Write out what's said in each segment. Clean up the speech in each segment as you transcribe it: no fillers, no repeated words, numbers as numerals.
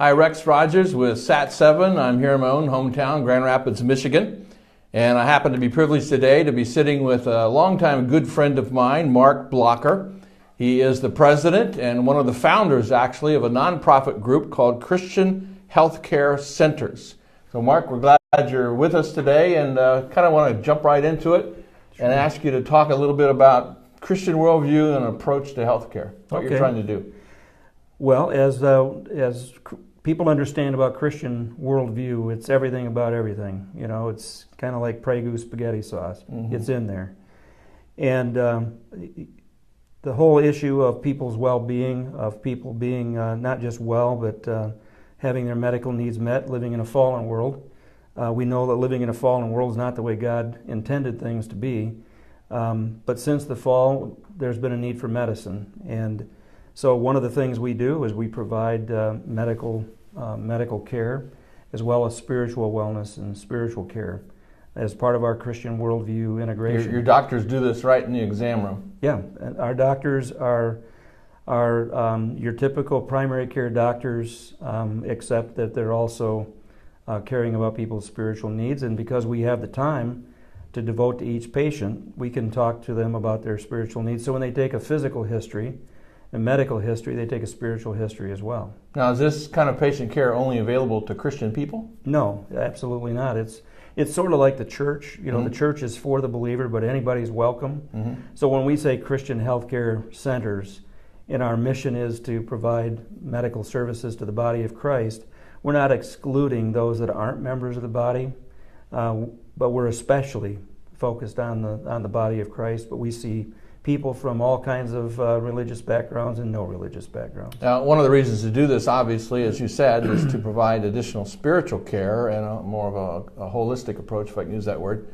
Hi, Rex Rogers with Sat7. I'm here in my own hometown, Grand Rapids, Michigan. And I happen to be privileged today to be sitting with a longtime good friend of mine, Mark Blocher. He is the president and one of the founders, actually, of a nonprofit group called Christian Healthcare Centers. So, Mark, we're glad you're with us today and kind of want to jump right into it and ask you to talk a little bit about Christian worldview and approach to healthcare, what you're trying to do. Well, as people understand about Christian worldview, it's everything about everything. You know, it's kind of like Prego spaghetti sauce. Mm-hmm. It's in there. And the whole issue of people's well-being, of people being not just well, but having their medical needs met, living in a fallen world. We know that living in a fallen world is not the way God intended things to be. But since the fall, there's been a need for medicine. And so one of the things we do is we provide medical care as well as spiritual wellness and spiritual care as part of our Christian worldview integration. Your doctors do this right in the exam room. Yeah, and our doctors are your typical primary care doctors, except that they're also caring about people's spiritual needs. And because we have the time to devote to each patient, we can talk to them about their spiritual needs. So when they take a physical history, a medical history, they take a spiritual history as well. Now, is this kind of patient care only available to Christian people? No, absolutely not. It's sort of like the church. You know, mm-hmm. The church is for the believer, but anybody's welcome. Mm-hmm. So when we say Christian healthcare centers, and our mission is to provide medical services to the body of Christ, we're not excluding those that aren't members of the body, but we're especially focused on the body of Christ. But we see people from all kinds of religious backgrounds and no religious backgrounds. Now, one of the reasons to do this, obviously, as you said, is to provide additional spiritual care and more of a holistic approach, if I can use that word.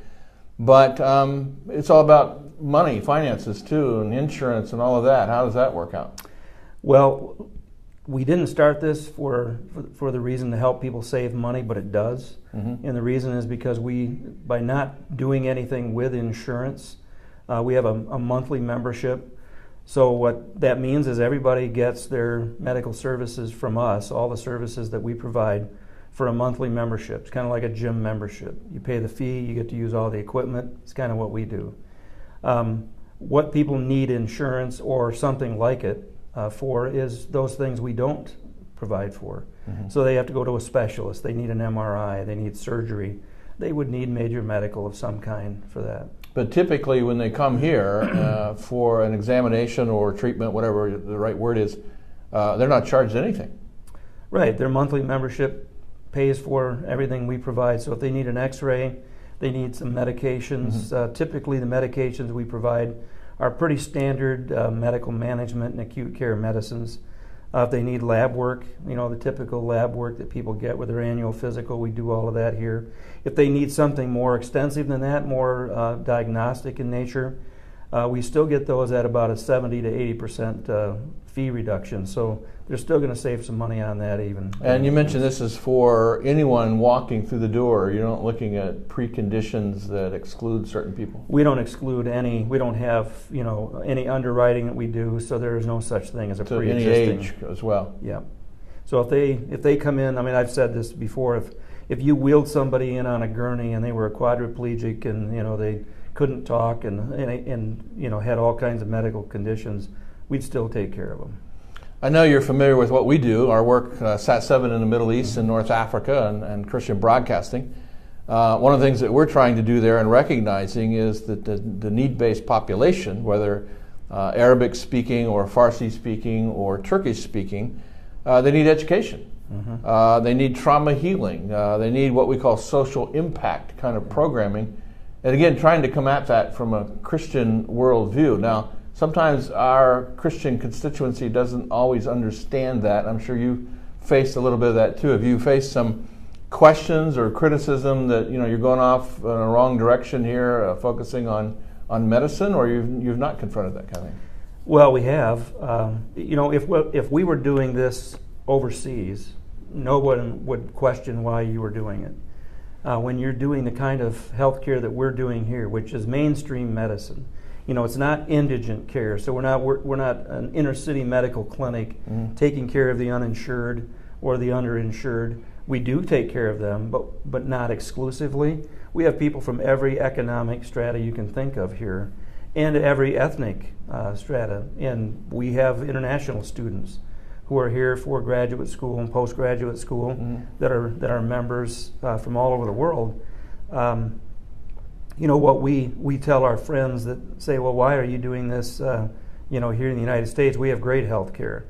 But it's all about money, finances too, and insurance and all of that. How does that work out? Well, we didn't start this for the reason to help people save money, but it does. Mm-hmm. And the reason is because by not doing anything with insurance, we have a monthly membership. So what that means is everybody gets their medical services from us, all the services that we provide, for a monthly membership. It's kind of like a gym membership. You pay the fee, you get to use all the equipment. It's kind of what we do. What people need insurance or something like it for is those things we don't provide for. Mm-hmm. So they have to go to a specialist. They need an MRI. They need surgery. They would need major medical of some kind for that. But typically when they come here for an examination or treatment, whatever the right word is, they're not charged anything. Right. Their monthly membership pays for everything we provide. So if they need an x-ray, they need some medications. Mm-hmm. Typically the medications we provide are pretty standard medical management and acute care medicines. If they need lab work, you know, the typical lab work that people get with their annual physical, we do all of that here. If they need something more extensive than that, more diagnostic in nature, we still get those at about a 70 to 80% fee reduction. So they're still going to save some money on that even. And you mentioned this is for anyone walking through the door. You're not looking at preconditions that exclude certain people. We don't exclude any. We don't have, you know, any underwriting that we do. So there is no such thing as a pre-existing. Any age as well. Yeah. So if they come in, I mean, I've said this before. If you wheeled somebody in on a gurney and they were a quadriplegic and, you know, they couldn't talk and you know, had all kinds of medical conditions, we'd still take care of them. I know you're familiar with what we do, our work, Sat7 in the Middle East and North Africa and Christian broadcasting. One of the things that we're trying to do there and recognizing is that the need-based population, whether Arabic speaking or Farsi speaking or Turkish speaking, they need education. Mm-hmm. They need trauma healing. They need what we call social impact kind of programming. And again, trying to come at that from a Christian worldview. Now, sometimes our Christian constituency doesn't always understand that. I'm sure you faced a little bit of that too. Have you faced some questions or criticism that, you know, you're going off in a wrong direction here, focusing on medicine, or you've not confronted that kind of thing? Well, we have. You know, if we were doing this overseas, no one would question why you were doing it. When you're doing the kind of health care that we're doing here, which is mainstream medicine, you know, it's not indigent care. So we're not an inner city medical clinic taking care of the uninsured or the underinsured. We do take care of them, but not exclusively. We have people from every economic strata you can think of here, and every ethnic strata. And we have international students who are here for graduate school and postgraduate school that are members from all over the world. What we tell our friends that say, well, why are you doing this here in the United States? We have great health care.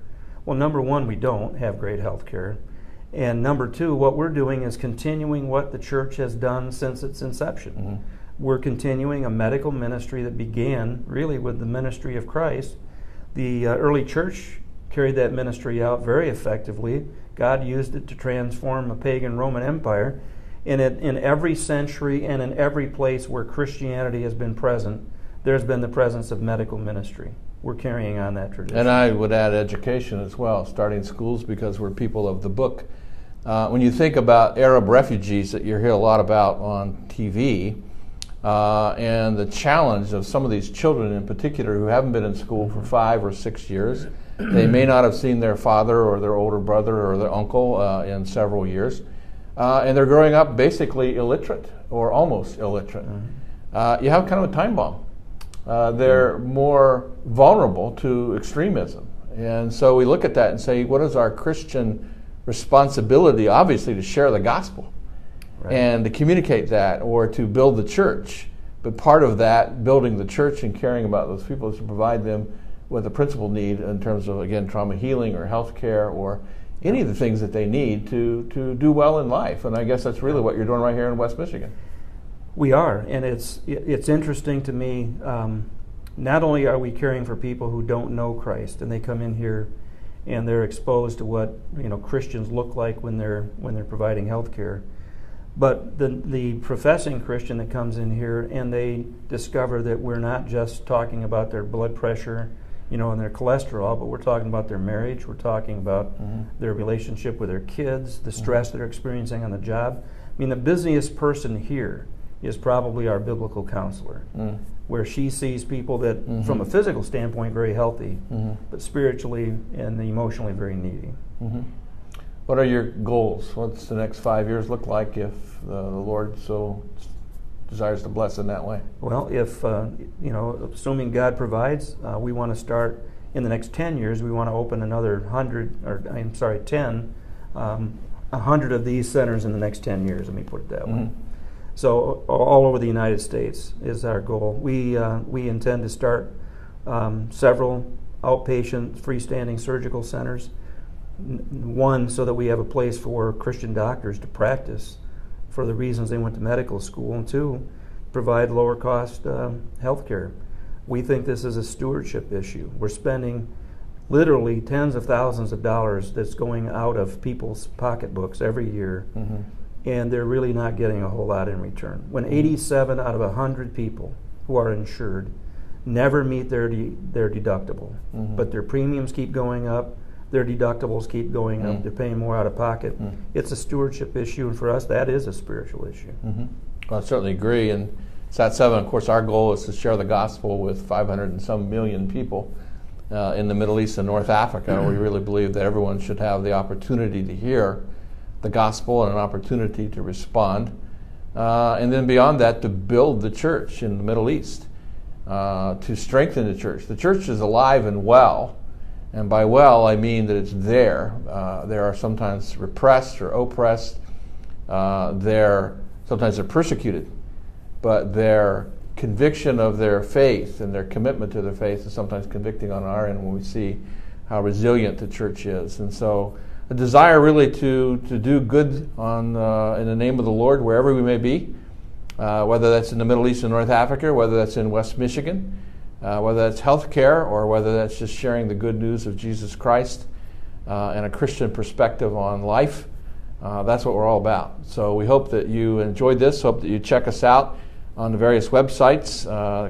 Well, number one, we don't have great health care. And number two, what we're doing is continuing what the church has done since its inception. We're continuing a medical ministry that began really with the ministry of Christ. The early church carried that ministry out very effectively. God used it to transform a pagan Roman Empire. And in every century and in every place where Christianity has been present, there's been the presence of medical ministry. We're carrying on that tradition. And I would add education as well, starting schools, because we're people of the book. When you think about Arab refugees that you hear a lot about on TV, and the challenge of some of these children in particular who haven't been in school for 5 or 6 years, they may not have seen their father or their older brother or their uncle in several years, and they're growing up basically illiterate or almost illiterate. You have kind of a time bomb. They're more vulnerable to extremism. And so we look at that and say, what is our Christian responsibility? Obviously to share the gospel, right, and to communicate that, or to build the church. But part of that, building the church and caring about those people, is to provide them with a principal need in terms of, again, trauma healing or health care or any of the things that they need to do well in life. And I guess that's really what you're doing right here in West Michigan. We are, and it's interesting to me. Not only are we caring for people who don't know Christ, and they come in here and they're exposed to what Christians look like when they're providing health care, but the professing Christian that comes in here and they discover that we're not just talking about their blood pressure, and their cholesterol, but we're talking about their marriage, we're talking about their relationship with their kids, the stress they're experiencing on the job. I mean, the busiest person here is probably our biblical counselor, where she sees people that, from a physical standpoint, very healthy, but spiritually and emotionally very needy. What are your goals? What's the next 5 years look like if the Lord so desires to bless in that way? Well, if assuming God provides, we want to start in the next 10 years. We want to open another 100 of these centers in the next 10 years. Let me put it that way. So all over the United States is our goal. We intend to start several outpatient freestanding surgical centers. One, so that we have a place for Christian doctors to practice for the reasons they went to medical school, and two, provide lower cost health care. We think this is a stewardship issue. We're spending literally tens of thousands of dollars that's going out of people's pocketbooks every year, and they're really not getting a whole lot in return. When 87 out of 100 people who are insured never meet their deductible, but their premiums keep going up, their deductibles keep going up, they're paying more out of pocket. It's a stewardship issue, and for us, that is a spiritual issue. Well, I certainly agree. And SAT7, of course, our goal is to share the gospel with 500 and some million people in the Middle East and North Africa. We really believe that everyone should have the opportunity to hear the gospel and an opportunity to respond. And then beyond that, to build the church in the Middle East, to strengthen the church. The church is alive and well. And by well, I mean that it's there. They are sometimes repressed or oppressed. Sometimes they're persecuted. But their conviction of their faith and their commitment to their faith is sometimes convicting on our end when we see how resilient the church is. And so a desire really to do good in the name of the Lord wherever we may be, whether that's in the Middle East and North Africa, whether that's in West Michigan, whether that's healthcare, or whether that's just sharing the good news of Jesus Christ and a Christian perspective on life. That's what we're all about. So we hope that you enjoyed this. Hope that you check us out on the various websites.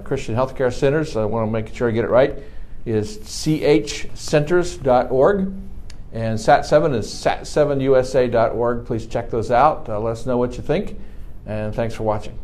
Christian Healthcare Centers, I want to make sure I get it right, is chcenters.org. And SAT7 is sat7usa.org. Please check those out. Let us know what you think. And thanks for watching.